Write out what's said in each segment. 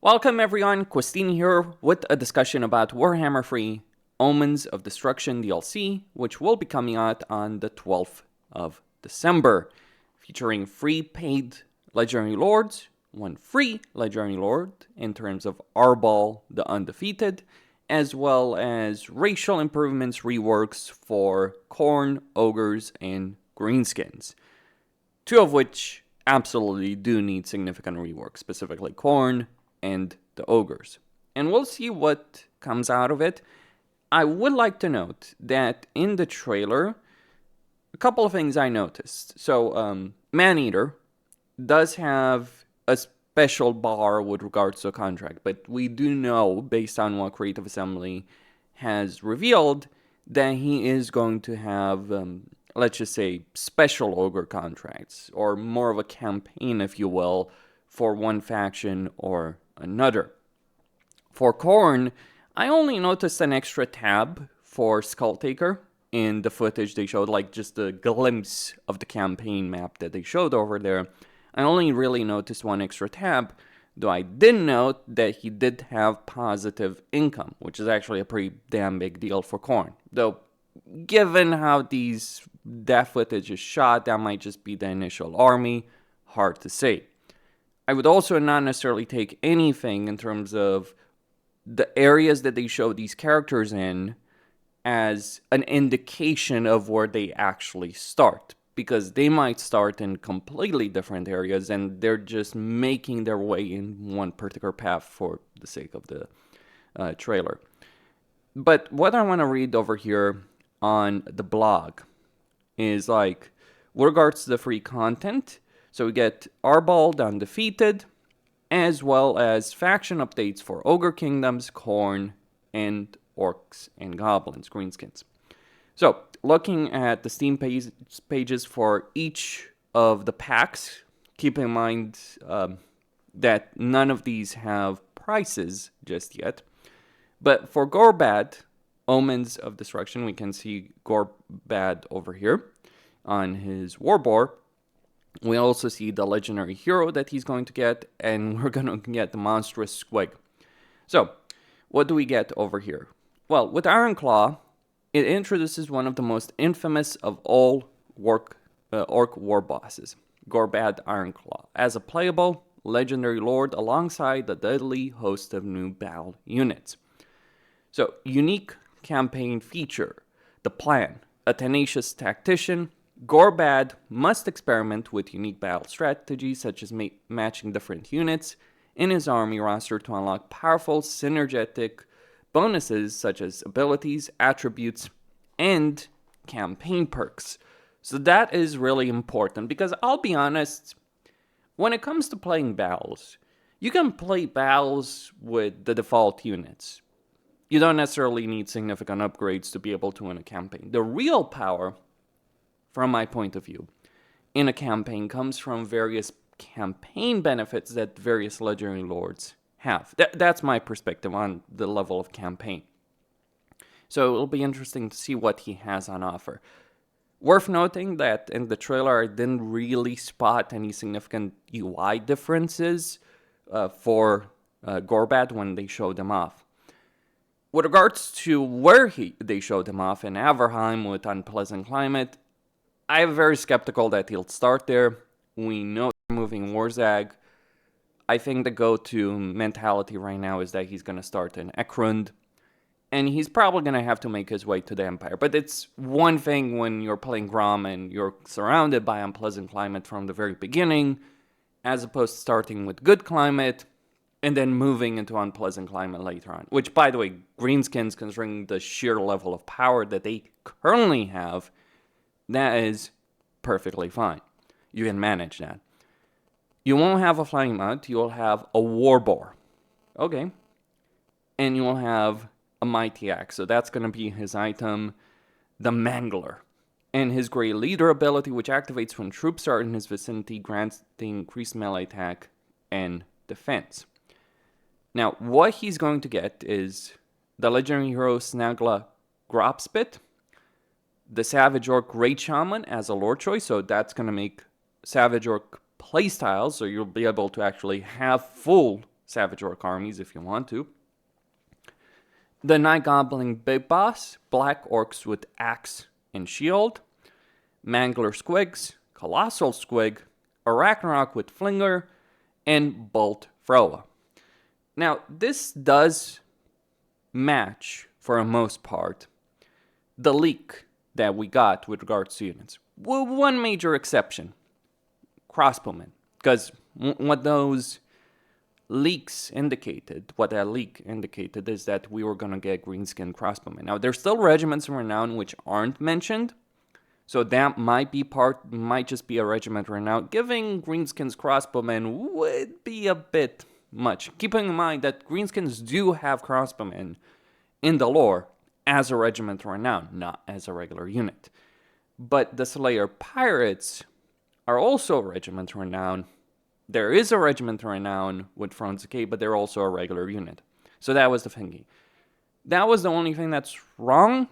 Welcome everyone, Christine here with a discussion about Warhammer 3 Omens of Destruction DLC, which will be coming out on the 12th of December, featuring 3 paid Legendary Lords, 1 free Legendary Lord in terms of Arbol the Undefeated, as well as racial improvements reworks for Khorne, Ogres, and Greenskins, 2 of which absolutely do need significant rework, specifically Khorne and the Ogres. And we'll see what comes out of it. I would like to note that in the trailer, a couple of things I noticed. So, Maneater does have a special bar with regards to a contract, but we do know, based on what Creative Assembly has revealed, that he is going to have, let's just say, special Ogre contracts, or more of a campaign, if you will, for one faction or another. For Khorne, I only noticed an extra tab for Skulltaker in the footage they showed, like just a glimpse of the campaign map that they showed over there. I only really noticed one extra tab, though I did note that he did have positive income, which is actually a pretty damn big deal for Khorne. Though, given how that footage is shot, that might just be the initial army, hard to say. I would also not necessarily take anything in terms of the areas that they show these characters in as an indication of where they actually start, because they might start in completely different areas and they're just making their way in one particular path for the sake of the trailer. But what I want to read over here on the blog is like, with regards to the free content, so we get Arbol the Undefeated, as well as faction updates for Ogre Kingdoms, Khorne, and Orcs and Goblins, Greenskins. So, looking at the Steam pages for each of the packs, keep in mind that none of these have prices just yet. But for Gorbad, Omens of Destruction, we can see Gorbad over here on his Warboar. We also see the legendary hero that he's going to get, and we're going to get the monstrous squig. So, what do we get over here? Well, with Ironclaw, it introduces one of the most infamous of all Orc war bosses, Gorbad Ironclaw, as a playable legendary lord alongside the deadly host of new battle units. So, unique campaign feature, the plan, a tenacious tactician. Gorbad must experiment with unique battle strategies such as matching different units in his army roster to unlock powerful synergetic bonuses such as abilities, attributes, and campaign perks. So that is really important because I'll be honest, when it comes to playing battles, you can play battles with the default units. You don't necessarily need significant upgrades to be able to win a campaign. The real power, from my point of view, in a campaign comes from various campaign benefits that various legendary lords have. That's my perspective on the level of campaign. So it'll be interesting to see what he has on offer. Worth noting that in the trailer I didn't really spot any significant UI differences for Gorbad when they showed him off. With regards to where they showed him off in Averheim with Unpleasant Climate, I'm very skeptical that he'll start there. We know they're moving Warzag. I think the go-to mentality right now is that he's going to start in Ekrund. And he's probably going to have to make his way to the Empire. But it's one thing when you're playing Grom and you're surrounded by Unpleasant Climate from the very beginning, as opposed to starting with Good Climate and then moving into Unpleasant Climate later on. Which, by the way, Greenskins, considering the sheer level of power that they currently have, that is perfectly fine. You can manage that. You won't have a flying mount, you'll have a Warboar. Okay. And you'll have a Mighty Axe, so that's going to be his item, the Mangler. And his Grey Leader ability, which activates when troops are in his vicinity, granting increased melee attack and defense. Now, what he's going to get is the legendary hero Snagla Gropspit, the Savage Orc Great Shaman as a lore choice, so that's going to make Savage Orc playstyles, so you'll be able to actually have full Savage Orc armies if you want to. The Night Goblin Big Boss, Black Orcs with Axe and Shield. Mangler Squigs, Colossal Squig, Arachnarok with Flinger, and Bolt Thrower. Now, this does match, for the most part, the leak that we got with regards to units. With one major exception, crossbowmen. Because what those leaks indicated, what that leak indicated is that we were going to get greenskin crossbowmen. Now, there's still regiments of renown which aren't mentioned, so that might just be a regiment renown. Giving greenskins crossbowmen would be a bit much. Keeping in mind that greenskins do have crossbowmen in the lore as a regiment renown, not as a regular unit. But the Slayer Pirates are also a regiment renown. There is a regiment renown with Thrones Decay, but they're also a regular unit. So that was the thingy. That was the only thing that's wrong.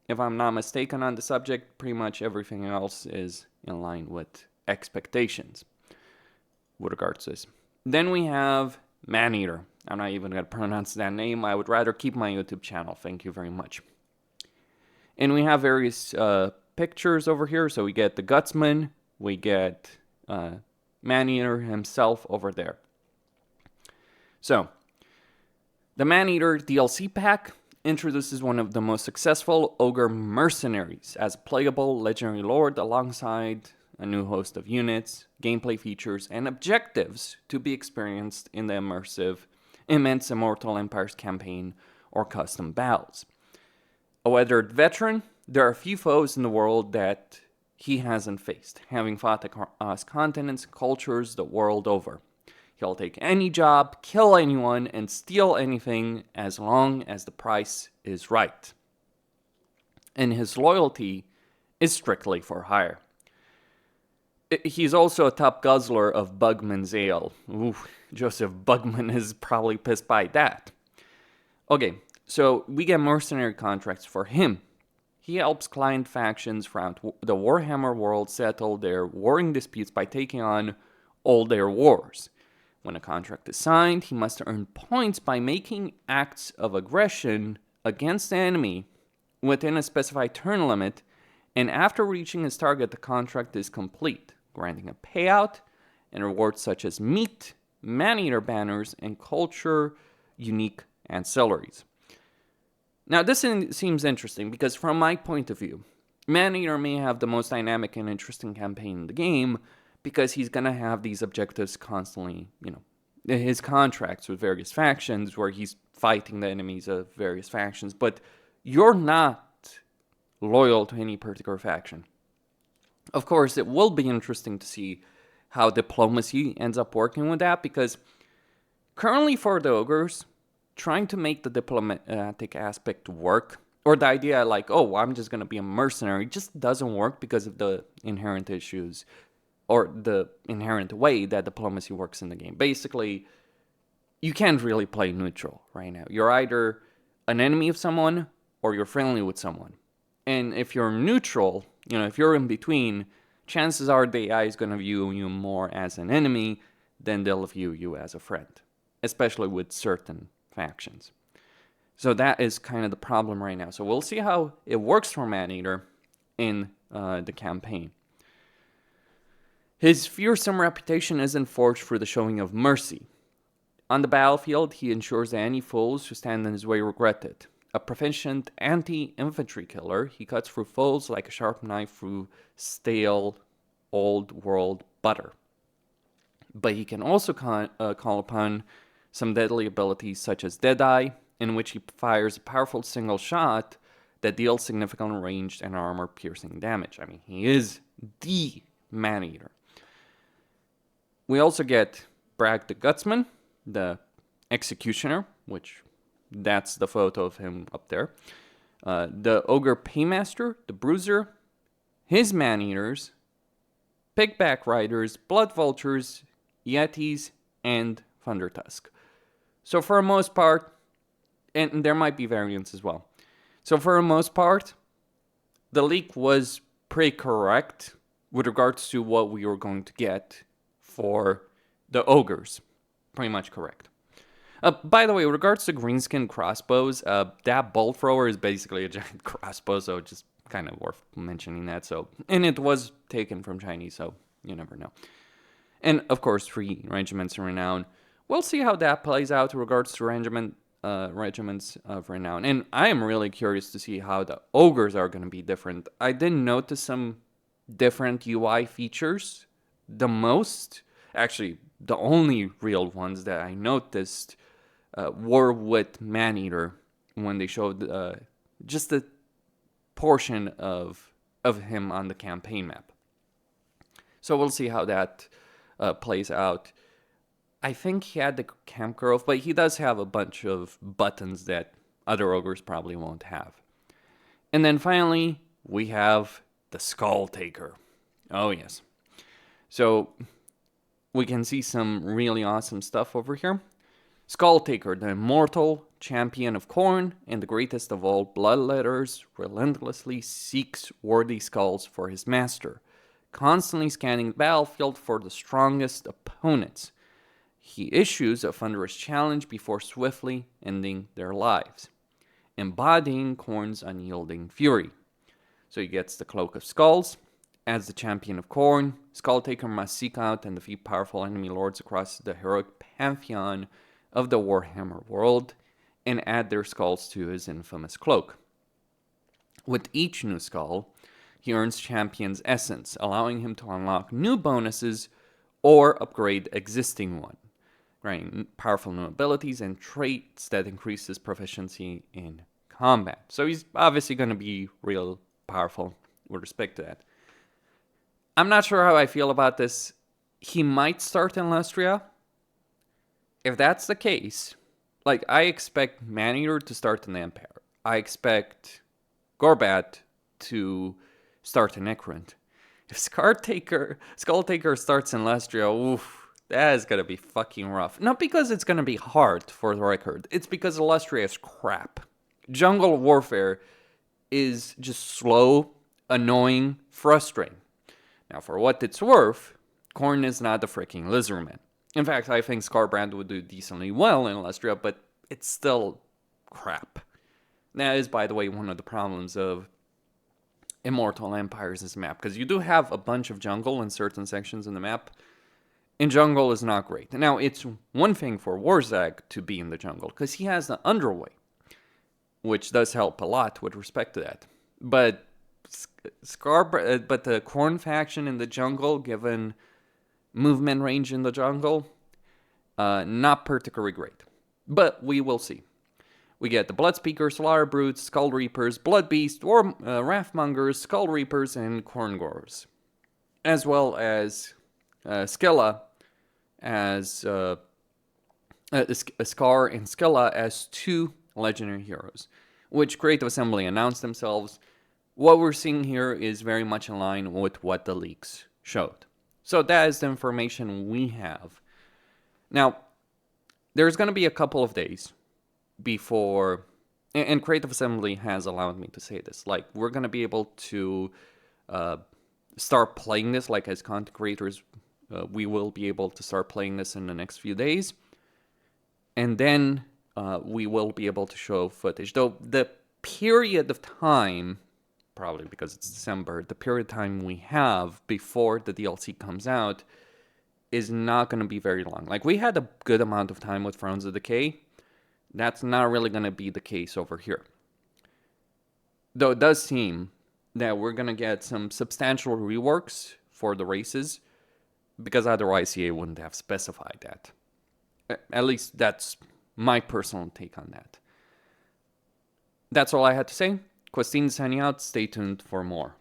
If I'm not mistaken on the subject, pretty much everything else is in line with expectations with regards to this. Then we have Maneater. I'm not even going to pronounce that name. I would rather keep my YouTube channel. Thank you very much. And we have various pictures over here. So we get the Gutsman. We get Maneater himself over there. So, the Maneater DLC pack introduces one of the most successful Ogre mercenaries as a playable legendary lord alongside a new host of units, gameplay features, and objectives to be experienced in the immense Immortal Empires campaign or custom battles. A weathered veteran, there are few foes in the world that he hasn't faced, having fought across continents, cultures, the world over. He'll take any job, kill anyone, and steal anything as long as the price is right. And his loyalty is strictly for hire. He's also a top guzzler of Bugman's ale. Ooh, Joseph Bugman is probably pissed by that. Okay, so we get mercenary contracts for him. He helps client factions throughout the Warhammer world settle their warring disputes by taking on all their wars. When a contract is signed, he must earn points by making acts of aggression against the enemy within a specified turn limit, and after reaching his target, the contract is complete, granting a payout and rewards such as meat, Maneater banners, and culture-unique ancillaries. Now, this seems interesting because from my point of view, Maneater may have the most dynamic and interesting campaign in the game because he's going to have these objectives constantly, his contracts with various factions where he's fighting the enemies of various factions, but you're not loyal to any particular faction. Of course, it will be interesting to see how diplomacy ends up working with that because currently for the Ogres, trying to make the diplomatic aspect work, or the idea like, oh, I'm just going to be a mercenary, just doesn't work because of the inherent issues or the inherent way that diplomacy works in the game. Basically, you can't really play neutral right now. You're either an enemy of someone or you're friendly with someone. And if you're neutral, if you're in between, chances are the AI is going to view you more as an enemy than they'll view you as a friend, especially with certain factions. So that is kind of the problem right now. So we'll see how it works for Maneater in the campaign. His fearsome reputation isn't forged through the showing of mercy. On the battlefield, he ensures that any fools who stand in his way regret it. A proficient anti-infantry killer, he cuts through foes like a sharp knife through stale, old-world butter. But he can also call upon some deadly abilities such as Deadeye, in which he fires a powerful single shot that deals significant ranged and armor-piercing damage. I mean, he is the Maneater. We also get Bragg the Gutsman, the Executioner, which that's the photo of him up there. The Ogre Paymaster, the Bruiser, his Maneaters, Pigback Riders, Blood Vultures, Yetis, and Thundertusk. So for the most part, and there might be variants as well. So for the most part, the leak was pretty correct with regards to what we were going to get for the Ogres. Pretty much correct. By the way, with regards to greenskin crossbows, that bolt thrower is basically a giant crossbow, so just kind of worth mentioning that. So, and it was taken from Chinese, so you never know. And of course, 3 regiments of renown. We'll see how that plays out in regards to regiments of renown. And I am really curious to see how the ogres are going to be different. I did notice some different UI features. The only real ones that I noticed were with Maneater when they showed just a portion of him on the campaign map. So we'll see how that plays out. I think he had the camp girl, but he does have a bunch of buttons that other ogres probably won't have. And then finally, we have the Skulltaker. Oh yes. So we can see some really awesome stuff over here. Skulltaker, the immortal champion of Khorne and the greatest of all bloodletters, relentlessly seeks worthy skulls for his master, constantly scanning the battlefield for the strongest opponents. He issues a thunderous challenge before swiftly ending their lives, embodying Khorne's unyielding fury. So he gets the Cloak of Skulls. As the champion of Khorne, Skulltaker must seek out and defeat powerful enemy lords across the heroic pantheon of the Warhammer world and add their skulls to his infamous cloak. With each new skull, he earns Champion's Essence, allowing him to unlock new bonuses or upgrade existing ones, granting powerful new abilities and traits that increase his proficiency in combat. So he's obviously going to be real powerful with respect to that. I'm not sure how I feel about this. He might start in Lustria. If that's the case, like, I expect Maneater to start in Empire. I expect Gorbad to start in Ekrund. If Skulltaker starts in Lustria, oof, that is going to be fucking rough. Not because it's going to be hard, for the record. It's because Lustria is crap. Jungle warfare is just slow, annoying, frustrating. Now, for what it's worth, Khorne is not the freaking Lizardman. In fact, I think Scarbrand would do decently well in Lustria, but it's still crap. That is, by the way, one of the problems of Immortal Empires' map, because you do have a bunch of jungle in certain sections in the map, and jungle is not great. Now, it's one thing for Warzag to be in the jungle, because he has the Underway, which does help a lot with respect to that. But the Khorne faction in the jungle, given movement range in the jungle, not particularly great. But we will see. We get the Bloodspeakers, Slaughter Brutes, Skull Reapers, Blood Beasts, Wrathmongers, Skull Reapers, and Khorngors, as well as Skilla as Scar and Skilla as 2 legendary heroes, which Creative Assembly announced themselves. What we're seeing here is very much in line with what the leaks showed. So that is the information we have. Now, there's going to be a couple of days before, and Creative Assembly has allowed me to say this, like, we're going to be able to start playing this, like, as content creators, we will be able to start playing this in the next few days. And then we will be able to show footage. Though the period of time, probably because it's December, the period of time we have before the DLC comes out is not going to be very long. Like, we had a good amount of time with Thrones of Decay. That's not really going to be the case over here. Though it does seem that we're going to get some substantial reworks for the races, because otherwise EA wouldn't have specified that. At least that's my personal take on that. That's all I had to say. Questin signing out. Stay tuned for more.